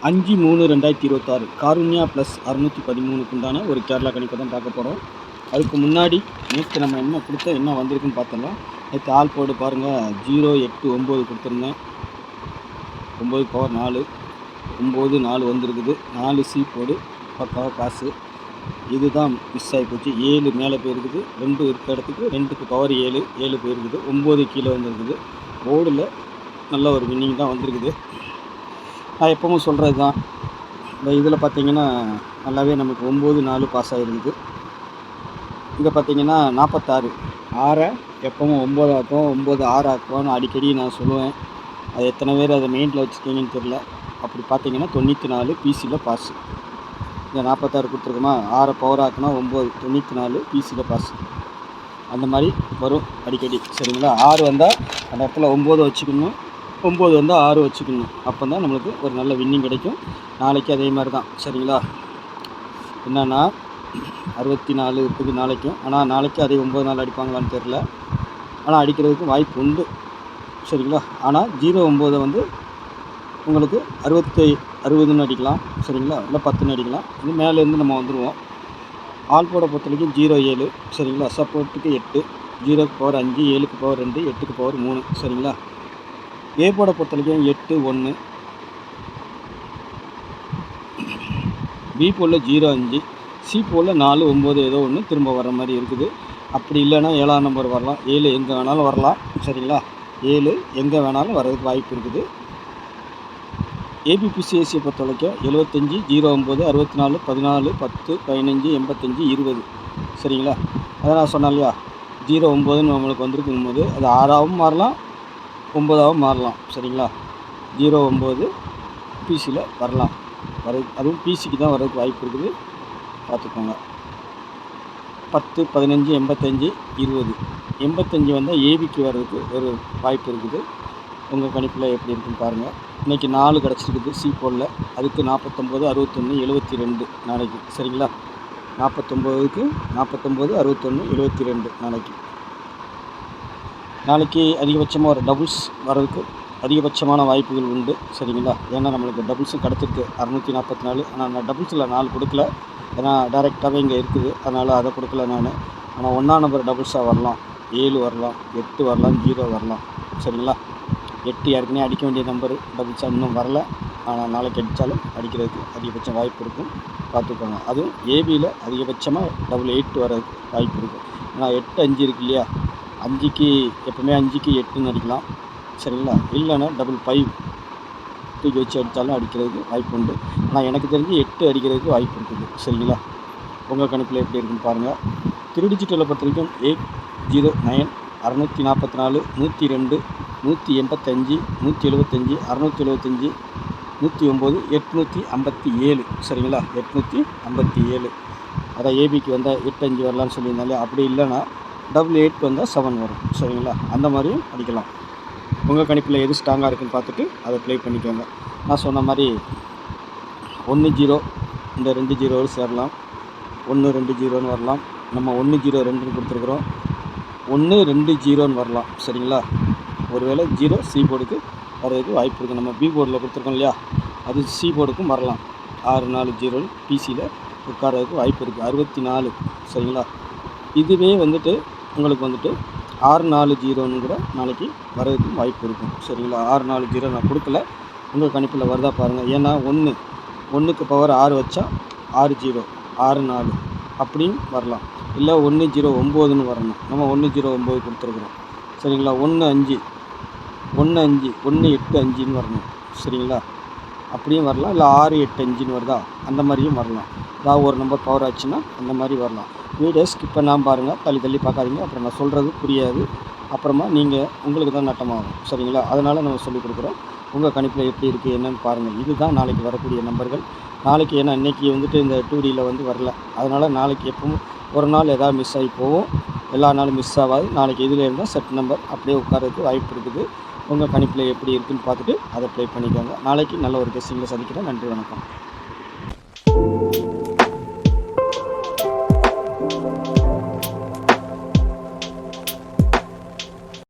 5/3/2026 Karunya plus 613க்கு உண்டான ஒரு கேரளா கணிப்பை தான் பார்க்க போகிறோம். அதுக்கு முன்னாடி நேற்று நம்ம என்ன கொடுத்தோம், என்ன வந்திருக்குன்னு பார்த்தலாம். நேற்று ஆள் போர்டு பாருங்கள், 089 கொடுத்துருந்தேன். 9 பவர் 4 9 4 வந்திருக்குது. 4 சி போர்டு பக்காவாக காசு. இதுதான் மிஸ் ஆகி போச்சு. 7 மேலே போயிருக்குது, 2 இருக்க இடத்துக்கு 2க்கு பவர் 7 போயிருக்குது. 9 கீழே வந்துருக்குது. போர்டில் நல்ல ஒரு வின்னிங் தான் வந்திருக்குது. நான் எப்பவும் சொல்கிறது தான். இந்த இதில் பார்த்திங்கன்னா நல்லாவே நமக்கு 9 4 பாஸ் ஆகிருக்குது. இங்கே பார்த்திங்கன்னா 46 6 எப்பவும் 9 ஆக்கும், 9 6 ஆக்குவான்னு அடிக்கடி நான் சொல்லுவேன். அது எத்தனை பேர் அதை மெயினில் வச்சுருக்கீங்கன்னு தெரில. அப்படி பார்த்திங்கன்னா 94 பிசியில் பாஸு. இந்த 46 கொடுத்துருக்கோமா, 6 பவர் ஆக்குனா 9, 94 பிசியில் பாஸு. அந்த மாதிரி வரும் அடிக்கடி. சரிங்களா? 6 வந்தால் அந்த இடத்துல 9 வச்சுக்கணும், 9 வந்தால் 6 வச்சுக்கணும். அப்போ தான் நம்மளுக்கு ஒரு நல்ல வின்னிங் கிடைக்கும். நாளைக்கு அதே மாதிரி தான். சரிங்களா? என்னென்னா 64 இருக்குது நாளைக்கும். ஆனால் நாளைக்கு அதே 9 நாள் அடிப்பாங்களான்னு தெரில. ஆனால் அடிக்கிறதுக்கு வாய்ப்பு உண்டு. சரிங்களா? ஆனால் 09 வந்து உங்களுக்கு 60ன்னு அடிக்கலாம். சரிங்களா? இல்லை 10ன்னு அடிக்கலாம். இது மேலேருந்து நம்ம வந்துடுவோம். ஆல் போட பொறுத்த வரைக்கும் 07. சரிங்களா? சப்போர்ட்டுக்கு 8, 0க்கு பவர் 5, 7க்கு பவர் 2, 8க்கு பவர் 3. சரிங்களா? ஏ போட பொறுத்த வரைக்கும் 8 1, பி போலில் 05, சி போலில் 4 9 ஏதோ ஒன்று திரும்ப வர மாதிரி இருக்குது. அப்படி இல்லைன்னா 7ஆம் நம்பர் வரலாம். 7 எங்கே வேணாலும் வரலாம். சரிங்களா? 7 எங்கே வேணாலும் வர்றதுக்கு வாய்ப்பு இருக்குது. ஏபிபிசிஎஸ்சியை பொறுத்த வரைக்கும் 75 09 64 14 10 15 85 20. சரிங்களா? அதை நான் சொன்னேன் இல்லையா, 09ன்னு நம்மளுக்கு வந்திருக்கும் போது அது 6ஆகவும் மாறலாம், 9ஆகவும் மாறலாம். சரிங்களா? 09 பிசியில் வரலாம். அதுவும் பிசிக்கு தான் வர்றதுக்கு வாய்ப்பு இருக்குது. பார்த்துக்கோங்க. 10 15 85 20. 85 வந்தால் ஏபிக்கு வர்றதுக்கு ஒரு வாய்ப்பு இருக்குது. உங்கள் கணிப்பில் எப்படி இருக்குன்னு பாருங்கள். இன்றைக்கி 4 கிடச்சிருக்குது சி போலில். அதுக்கு 49 61 72 நாளைக்கு. சரிங்களா? 49க்கு 49 61 72 நாளைக்கு அதிகபட்சமாக ஒரு டபுள்ஸ் வர்றதுக்கு அதிகபட்சமான வாய்ப்புகள் உண்டு. சரிங்களா? ஏன்னா நம்மளுக்கு டபுள்ஸும் கிடச்சிருக்கு 644. ஆனால் நான் டபுள்ஸில் 4 கொடுக்கல, ஏன்னா டைரெக்டாகவே இங்கே இருக்குது. அதனால் அதை கொடுக்கல நான். ஆனால் 1ஆம் நம்பர் டபுள்ஸாக வரலாம், 7 வரலாம், 8 வரலாம், 0 வரலாம். சரிங்களா? 8 ஏற்கனவே அடிக்க வேண்டிய நம்பர் டபுள்ஸாக இன்னும் வரல. ஆனால் நாளைக்கு அடித்தாலும் அடிக்கிறதுக்கு அதிகபட்சம் வாய்ப்பு இருக்கும். பார்த்துக்கோங்க. அதுவும் ஏபியில் அதிகபட்சமாக 88 வர்றதுக்கு வாய்ப்பு இருக்கும். ஆனால் 8 5 இருக்கு இல்லையா, 5க்கு எப்போவுமே 5க்கு 8ன்னு அடிக்கலாம். சரிங்களா? இல்லைன்னா 5 தூக்கி வச்சு அடித்தாலும் அடிக்கிறதுக்கு வாய்ப்பு உண்டு. ஆனால் எனக்கு தெரிஞ்சு 8 அடிக்கிறதுக்கு வாய்ப்பு இருக்குது. சரிங்களா? உங்கள் கணிப்பில் எப்படி இருக்குன்னு பாருங்கள். 3 டிஜிட்டலை பொறுத்த வரைக்கும் 809 644 102 185 175 675 109 857. சரிங்களா? 857. அதான் ஏபிக்கு வந்தால் 8 5 வரலான்னு சொல்லியிருந்தாலே. அப்படி இல்லைன்னா 8 வந்தால் 7 வரும். சரிங்களா? அந்த மாதிரியும் அடிக்கலாம். உங்கள் கணிப்பில் எது ஸ்ட்ராங்காக இருக்குன்னு பார்த்துட்டு அதை ப்ளே பண்ணிக்கோங்க. நான் சொன்ன மாதிரி 1 0 இந்த 2 0 சேரலாம். 1 2 0ன்னு வரலாம். நம்ம 1 0 2ன்னு கொடுத்துருக்குறோம். 1 2 0ன்னு வரலாம். சரிங்களா? ஒருவேளை 0 சி போர்டுக்கு வர்றதுக்கு வாய்ப்பு இருக்குது. நம்ம பி போர்டில் கொடுத்துருக்கோம் இல்லையா, அது சி போர்டுக்கும் வரலாம். 6 4 0 பிசியில் உட்காரதுக்கு வாய்ப்பு இருக்குது. 64. சரிங்களா? இதுவே வந்துட்டு உங்களுக்கு வந்துட்டு 6 4 0ன்னு கூட நாளைக்கு வர்றதுக்கு வாய்ப்பு இருக்கும். சரிங்களா? 6 4 0 நான் கொடுக்கல. உங்கள் கணிப்பில் வருதா பாருங்கள். ஏன்னா 1க்கு பவர் 6 வச்சா 6 0 6 4 அப்படியும் வரலாம். இல்லை 1 0 9ன்னு வரணும். நம்ம 1 0 9 கொடுத்துருக்குறோம். சரிங்களா? 1 5 1 5 1 8 5ன்னு வரணும். சரிங்களா? அப்படியும் வரலாம். இல்லை 6 8 5ன்னு வருதா, அந்த மாதிரியும் வரலாம். அதாவது ஒரு நம்பர் பவர் ஆச்சுன்னா அந்த மாதிரி வரலாம். வீடியோ ஸ்கிப் பண்ணாமல் பாருங்கள், தள்ளி பார்க்காதீங்க. அப்புறம் நான் சொல்கிறது புரியாது. அப்புறமா உங்களுக்கு தான் நட்டமாகும். சரிங்களா? அதனால் நம்ம சொல்லிக் கொடுக்குறோம். உங்கள் கணிப்பில் எப்படி இருக்குது என்னென்னு பாருங்கள். இதுதான் நாளைக்கு வரக்கூடிய நம்பர்கள். நாளைக்கு ஏன்னா இன்றைக்கி வந்துட்டு இந்த 2Dயில் வந்து வரல. அதனால் நாளைக்கு எப்பவும் ஒரு நாள் எதாவது மிஸ் ஆகி போகும். எல்லா நாளும் மிஸ் ஆகாது. நாளைக்கு இதில் இருந்தால் செட் நம்பர் அப்படியே உட்காரதுக்கு வாய்ப்பு இருக்குது. உங்கள் கணிப்பில் எப்படி இருக்குதுன்னு பார்த்துட்டு அதை ப்ளே பண்ணிக்கோங்க. நாளைக்கு நல்ல ஒரு கெஸ்டிங்கில் சந்திக்கிறேன். நன்றி, வணக்கம்.